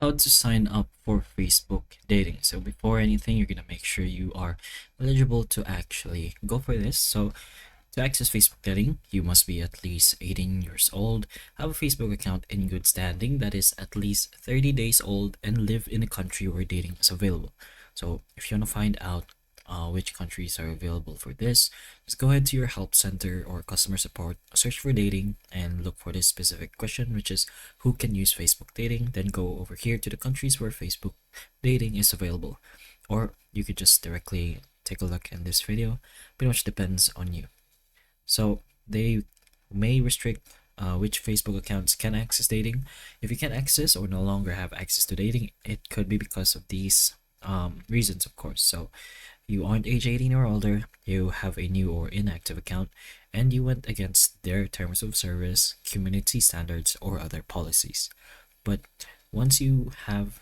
How to sign up for Facebook dating. So before anything, you're gonna make sure you are eligible to actually go for this. So to access Facebook dating, you must be at least 18 years old, have a Facebook account in good standing that is at least 30 days old, and live in a country where dating is available. So if you want to find out which countries are available for this, just go ahead to your help center or customer support, search for dating, and look for this specific question, which is who can use Facebook dating. Then go over here to the countries where Facebook dating is available. Or you could just directly take a look in this video. Pretty much depends on you. So they may restrict which Facebook accounts can access dating. If you can't access or no longer have access to dating, it could be because of these reasons, of course. So you aren't age 18 or older, you have a new or inactive account, and you went against their terms of service, community standards, or other policies. But once you have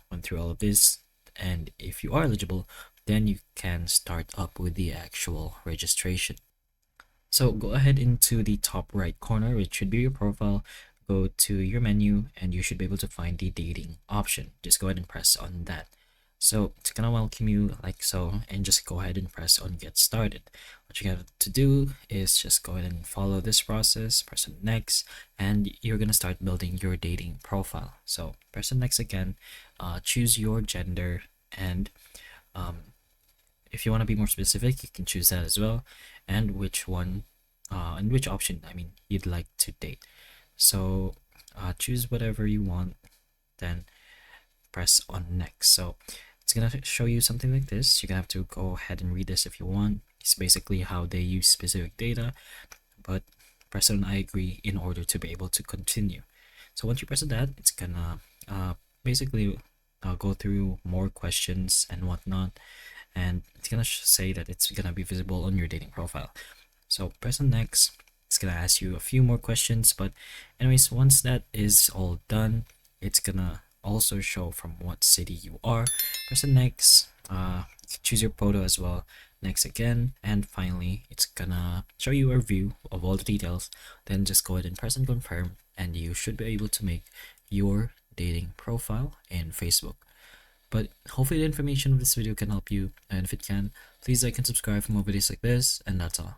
went through all of this, and if you are eligible, then you can start up with the actual registration. So go ahead into the top right corner, which should be your profile. Go to your menu and you should be able to find the dating option. Just go ahead and press on that. So it's gonna welcome you like so, and just go ahead and press on get started. What you have to do is just go ahead and follow this process, press on next, and you're gonna start building your dating profile. So press on next again, choose your gender, and if you want to be more specific, you can choose that as well, and which one, and which option, you'd like to date. So choose whatever you want, then press on next. So it's gonna show you something like this. You're gonna have to go ahead and read this if you want. It's basically how they use specific data, but press on I agree in order to be able to continue. So once you press on that, it's gonna basically go through more questions and whatnot, and it's gonna say that it's gonna be visible on your dating profile. So press on next. It's gonna ask you a few more questions, but anyways, once that is all done, it's gonna also show from what city you are. Press on next. Choose your photo as well. Next again, and finally, it's gonna show you a review of all the details. Then just go ahead and press and confirm, and you should be able to make your dating profile in Facebook. But hopefully the information of this video can help you, and if it can, please like and subscribe for more videos like this, and that's all.